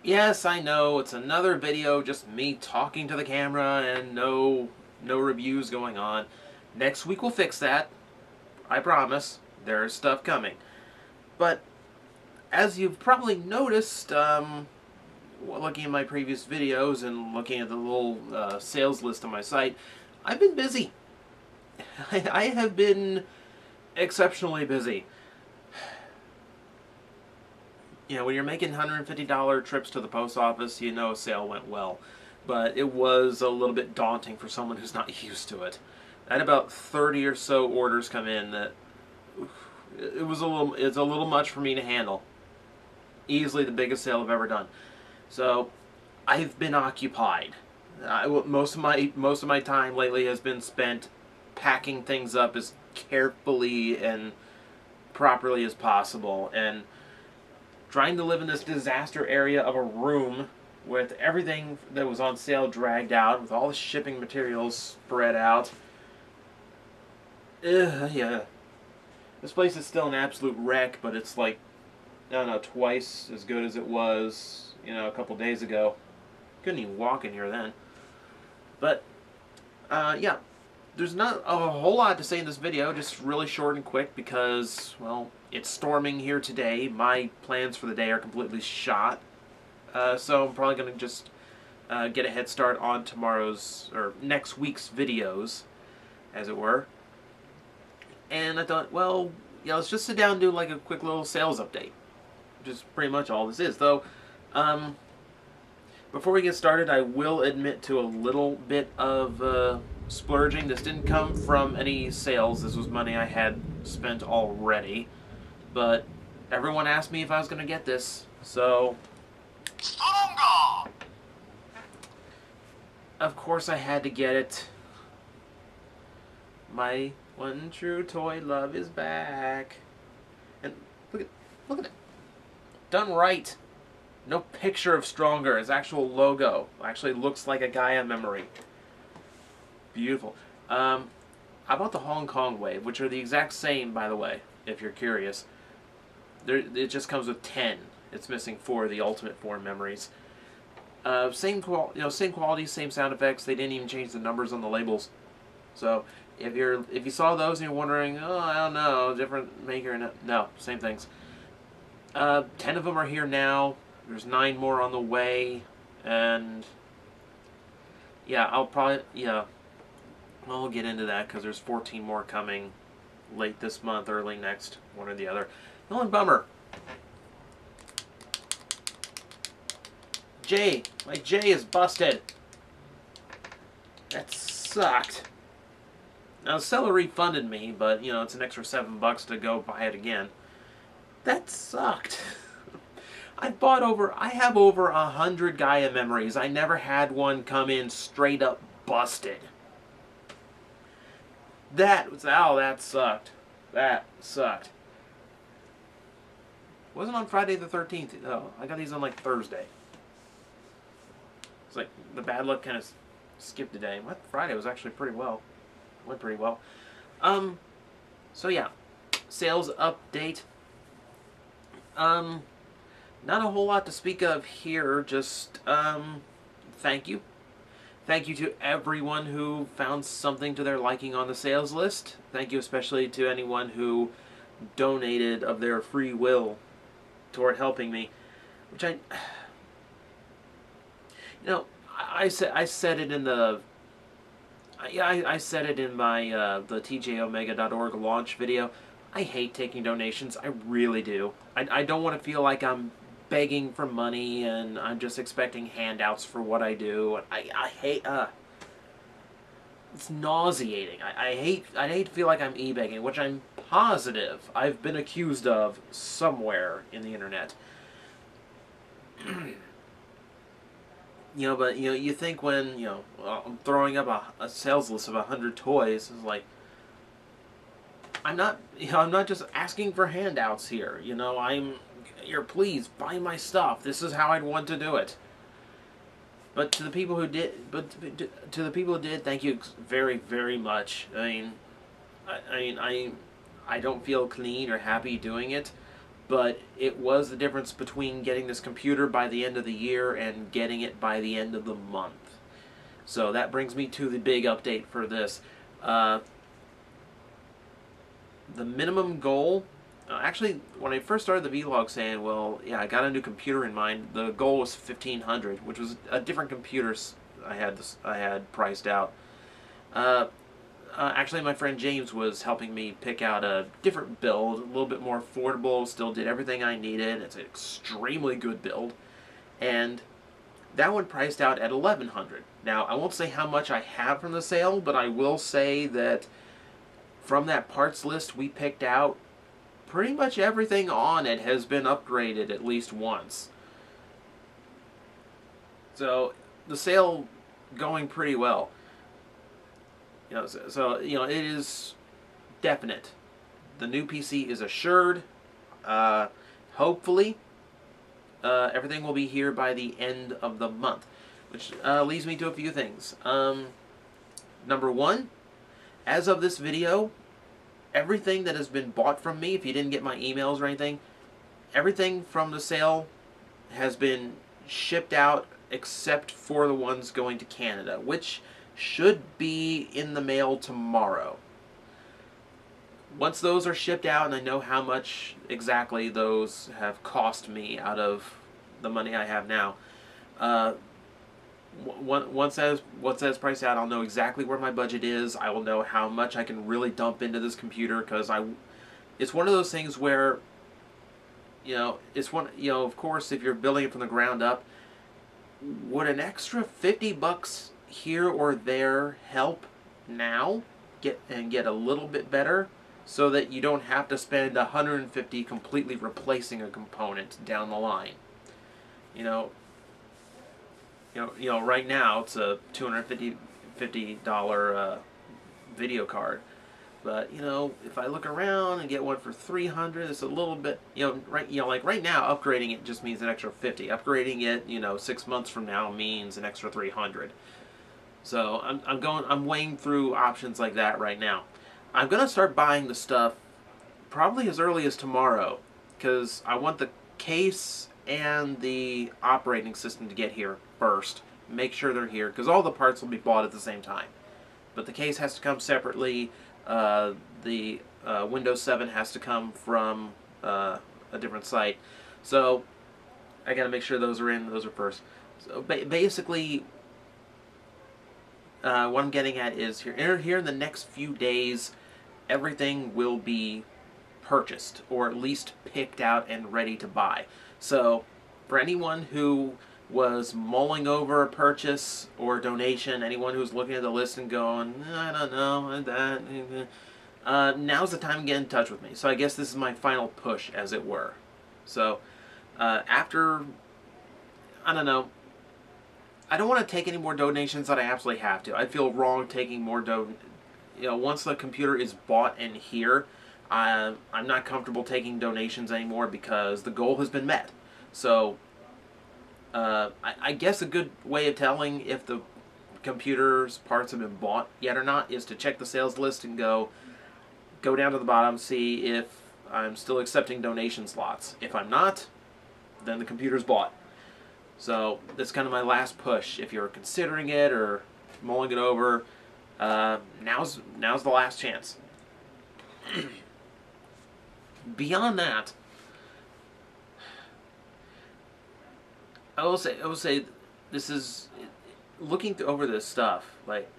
Yes, I know, it's another video, just me talking to the camera and no reviews going on. Next week we'll fix that. I promise. There's stuff coming. But as you've probably noticed, looking at my previous videos and looking at the little sales list on my site, I've been busy. I have been exceptionally busy. You know, when you're making $150 trips to the post office, you know a sale went well. But it was a little bit daunting for someone who's not used to it. I had about 30 or so orders come in that it's a little much for me to handle. Easily the biggest sale I've ever done. So I've been occupied. Most of my time lately has been spent packing things up as carefully and properly as possible, and trying to live in this disaster area of a room with everything that was on sale dragged out, with all the shipping materials spread out. Yeah. This place is still an absolute wreck, but it's like, I don't know, twice as good as it was, a couple days ago. Couldn't even walk in here then. But, yeah. There's not a whole lot to say in this video, just really short and quick because, well, it's storming here today. My plans for the day are completely shot. So I'm probably going to just get a head start on tomorrow's, or next week's videos, as it were. And I thought, well, yeah, let's just sit down and do like a quick little sales update. Which is pretty much all this is. Though, before we get started, I will admit to a little bit of splurging. This didn't come from any sales. This was money I had spent already. But everyone asked me if I was going to get this, so Stronger! Of course I had to get it. My one true toy love is back. And look at it. Done right. No picture of Stronger. His actual logo actually looks like a Gaia memory. Beautiful. I bought the Hong Kong Wave, which are the exact same, by the way, if you're curious. It just comes with 10. It's missing 4 of the Ultimate Form memories. Same quality, same sound effects. They didn't even change the numbers on the labels. So if you saw those and you're wondering, oh, I don't know, different maker, no, same things. 10 of them are here now. There's 9 more on the way, and yeah, I'll get into that because there's 14 more coming late this month, early next, one or the other. The only bummer, my J is busted. That sucked. Now the seller refunded me, but it's an extra $7 to go buy it again. That sucked. I have over 100 Gaia memories. I never had one come in straight up busted. That sucked. That sucked. It wasn't on Friday the 13th. Oh, I got these on like Thursday. It's like the bad luck kind of skipped a day. What? Friday was actually pretty well. Went pretty well. So yeah, sales update. Not a whole lot to speak of here, just, thank you. Thank you to everyone who found something to their liking on the sales list. Thank you especially to anyone who donated of their free will toward helping me, which I said it in the, I said it in my, the TJOmega.org launch video. I hate taking donations. I really do. I don't want to feel like I'm begging for money and I'm just expecting handouts for what I do. I hate, it's nauseating. I hate to feel like I'm e-begging, which I'm positive I've been accused of somewhere in the internet. But you think when, I'm throwing up a sales list of 100 toys, it's like, I'm not just asking for handouts here. Please buy my stuff. This is how I'd want to do it. But to the people who did, thank you very, very much. I don't feel clean or happy doing it. but it was the difference between getting this computer by the end of the year and getting it by the end of the month. So that brings me to the big update for this. The minimum goal, actually, when I first started the vlog saying, well, yeah, I got a new computer in mind, the goal was 1,500, which was a different computer I had priced out. Actually, my friend James was helping me pick out a different build, a little bit more affordable, still did everything I needed. It's an extremely good build. And that one priced out at $1,100. Now, I won't say how much I have from the sale, but I will say that from that parts list we picked out, pretty much everything on it has been upgraded at least once. So, the sale going pretty well. It is definite. The new PC is assured. Hopefully, everything will be here by the end of the month, which leads me to a few things. Number one, as of this video, everything that has been bought from me, if you didn't get my emails or anything, everything from the sale has been shipped out except for the ones going to Canada, which should be in the mail tomorrow. Once those are shipped out and I know how much exactly those have cost me out of the money I have now, once that's priced out, I'll know exactly where my budget is. I will know how much I can really dump into this computer, because it's one of those things where, of course, if you're building it from the ground up, would an extra $50 here or there help now get a little bit better, so that you don't have to spend $150 completely replacing a component down the line? Right now it's a $250 video card, but if I look around and get one for $300, it's a little bit, like right now upgrading it just means an extra $50. Upgrading it 6 months from now means an extra $300. So I'm weighing through options like that right now. I'm gonna start buying the stuff probably as early as tomorrow, because I want the case and the operating system to get here first. Make sure they're here, because all the parts will be bought at the same time. But the case has to come separately. The Windows 7 has to come from a different site. So I gotta make sure those are in. Those are first. So basically, what I'm getting at is here in the next few days, everything will be purchased, or at least picked out and ready to buy. So for anyone who was mulling over a purchase or donation, anyone who's looking at the list and going, I don't know, now's the time to get in touch with me. So I guess this is my final push, as it were. So after, I don't know, I don't want to take any more donations that I absolutely have to. I feel wrong taking more once the computer is bought and here, I'm not comfortable taking donations anymore, because the goal has been met. So I guess a good way of telling if the computer's parts have been bought yet or not is to check the sales list and go down to the bottom, see if I'm still accepting donation slots. If I'm not, then the computer's bought. So that's kind of my last push. If you're considering it or mulling it over, now's the last chance. Beyond that, I will say this is, looking over this stuff, like,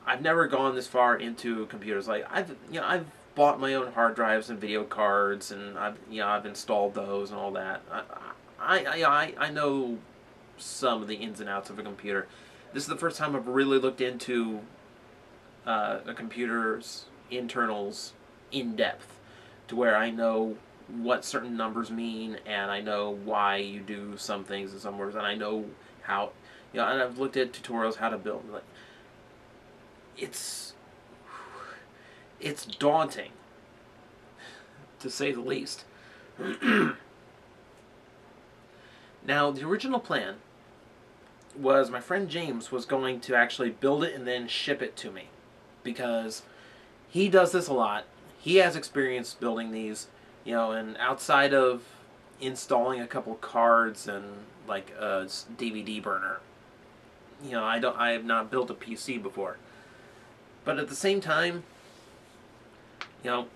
I've never gone this far into computers. Like, I've bought my own hard drives and video cards, and I've installed those and all that. I know some of the ins and outs of a computer. This is the first time I've really looked into a computer's internals in depth, to where I know what certain numbers mean, and I know why you do some things in some words, and I know how, and I've looked at tutorials how to build. Like, it's daunting, to say the least. Now, the original plan was my friend James was going to actually build it and then ship it to me, because he does this a lot. He has experience building these, You know, and outside of installing a couple cards and like a DVD burner, you know, I have not built a PC before. But at the same time, you know,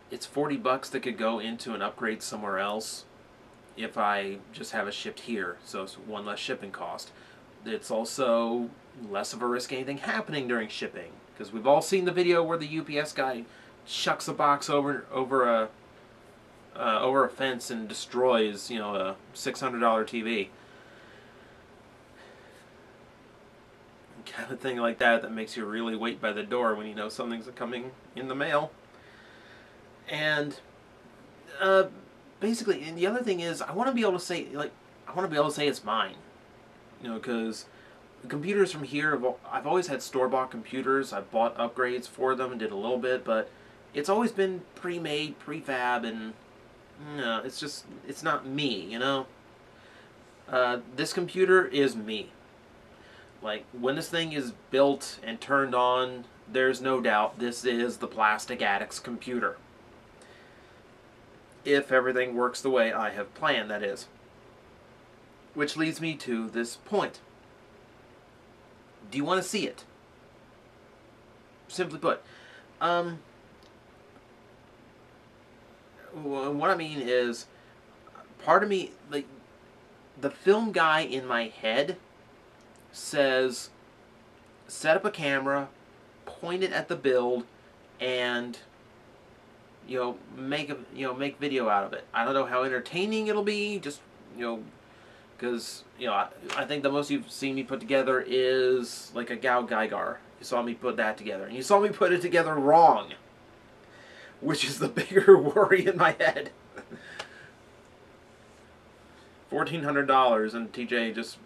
it's $40 that could go into an upgrade somewhere else if I just have it shipped here, so it's one less shipping cost. It's also less of a risk of anything happening during shipping, because we've all seen the video where the UPS guy chucks a box over a fence and destroys, you know, a $600 TV. Kind of thing like that makes you really wait by the door when you know something's coming in the mail. And basically, and the other thing is, I want to be able to say, like, I want to be able to say it's mine. You know, because the computers from here, I've always had store-bought computers. I bought upgrades for them and did a little bit, but it's always been pre-made, prefab, and no, it's just, it's not me, you know? This computer is me. Like, when this thing is built and turned on, there's no doubt this is the Plastic Addict's computer. If everything works the way I have planned, that is. Which leads me to this point. Do you want to see it? Simply put. What I mean is, part of me, like, the film guy in my head says, set up a camera, point it at the build, and make video out of it. I don't know how entertaining it'll be, just because I think the most you've seen me put together is like a Gao Geiger. You saw me put that together, and you saw me put it together wrong, which is the bigger worry in my head. $1,400, and TJ just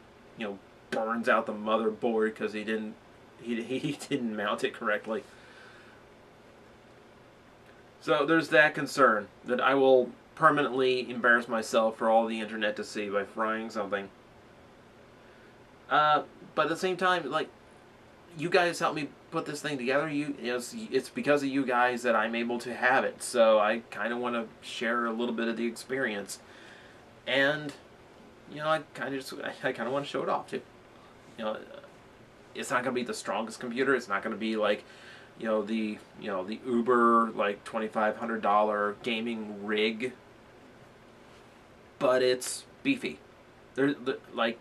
burns out the motherboard because he didn't mount it correctly. So there's that concern that I will permanently embarrass myself for all the internet to see by frying something. But at the same time, like, you guys helped me put this thing together. It's because of you guys that I'm able to have it. So I kind of want to share a little bit of the experience, and I kind of want to show it off too. It's not going to be the strongest computer. It's not going to be like, the Uber like $2,500 gaming rig. But it's beefy. Like,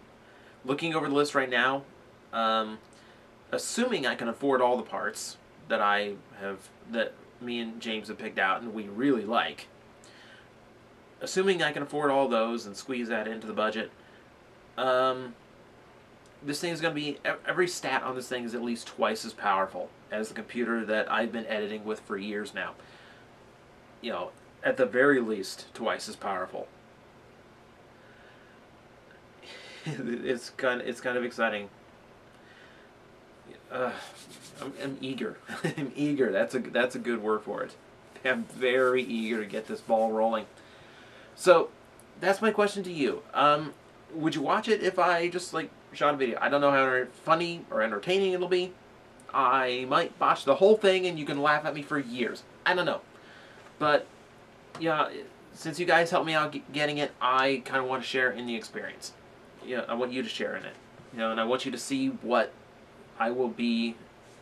looking over the list right now, assuming I can afford all the parts that me and James have picked out and we really like. Assuming I can afford all those and squeeze that into the budget, this thing is going to be, every stat on this thing is at least twice as powerful as the computer that I've been editing with for years now. At the very least, twice as powerful. It's kind of exciting. I'm eager. I'm eager. That's a good word for it. I'm very eager to get this ball rolling. So, that's my question to you. Would you watch it if I just shot a video? I don't know how funny or entertaining it'll be. I might botch the whole thing and you can laugh at me for years. I don't know. But, since you guys helped me out getting it, I kind of want to share in the experience. I want you to share in it. And I want you to see what I will be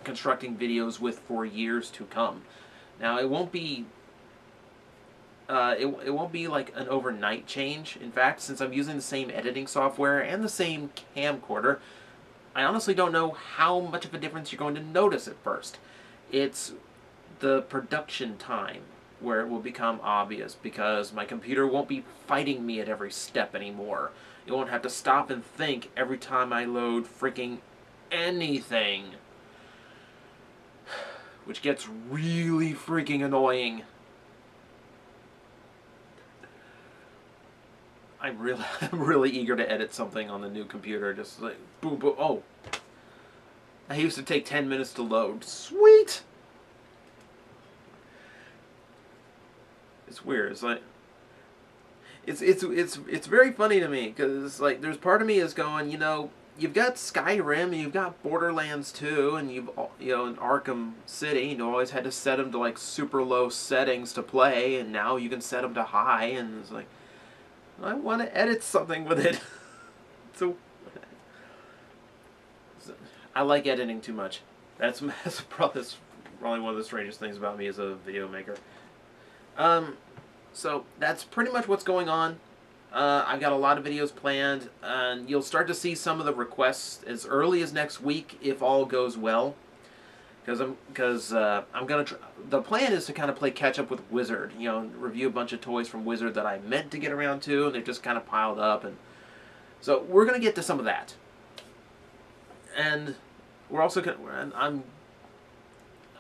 constructing videos with for years to come. Now, it won't be it won't be like an overnight change. In fact, since I'm using the same editing software and the same camcorder, I honestly don't know how much of a difference you're going to notice at first. It's the production time where it will become obvious, because my computer won't be fighting me at every step anymore. It won't have to stop and think every time I load freaking anything, which gets really freaking annoying. I'm really eager to edit something on the new computer. Just like boom, boom. Oh, I used to take 10 minutes to load. Sweet. It's weird. It's like it's very funny to me, because like there's part of me is going, you've got Skyrim, and you've got Borderlands 2, and in Arkham City, you always had to set them to like super low settings to play, and now you can set them to high, and it's like, I want to edit something with it. so, I like editing too much. That's probably one of the strangest things about me as a video maker. So that's pretty much what's going on. I've got a lot of videos planned, and you'll start to see some of the requests as early as next week if all goes well. Because I'm gonna. The plan is to kind of play catch up with Wizard. Review a bunch of toys from Wizard that I meant to get around to, and they've just kind of piled up, and so we're gonna get to some of that. And we're also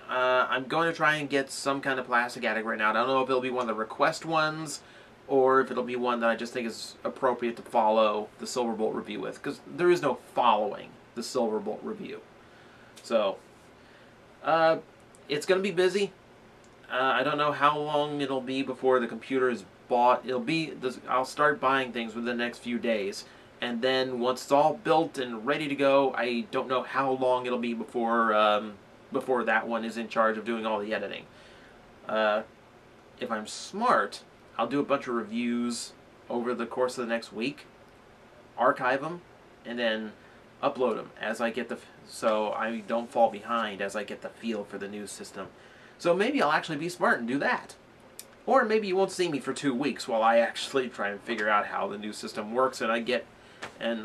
I'm going to try and get some kind of plastic attic right now. I don't know if it'll be one of the request ones, or if it'll be one that I just think is appropriate to follow the Silverbolt review with, because there is no following the Silverbolt review. So, it's going to be busy. I don't know how long it'll be before the computer is bought. I'll start buying things within the next few days, and then once it's all built and ready to go, I don't know how long it'll be before that one is in charge of doing all the editing. If I'm smart, I'll do a bunch of reviews over the course of the next week, archive them, and then upload them as I get so I don't fall behind as I get the feel for the new system. So maybe I'll actually be smart and do that. Or maybe you won't see me for 2 weeks while I actually try and figure out how the new system works, and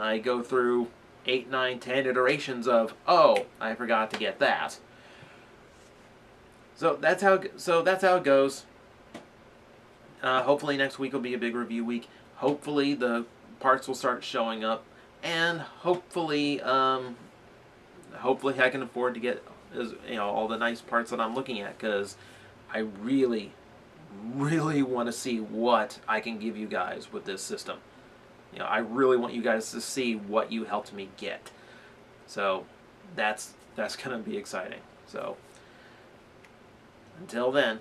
I go through 8, 9, 10 iterations of, oh, I forgot to get that. So that's how it goes. Hopefully next week will be a big review week. Hopefully the parts will start showing up, and hopefully I can afford to get all the nice parts that I'm looking at, because I really, really want to see what I can give you guys with this system. I really want you guys to see what you helped me get. So that's going to be exciting. So until then.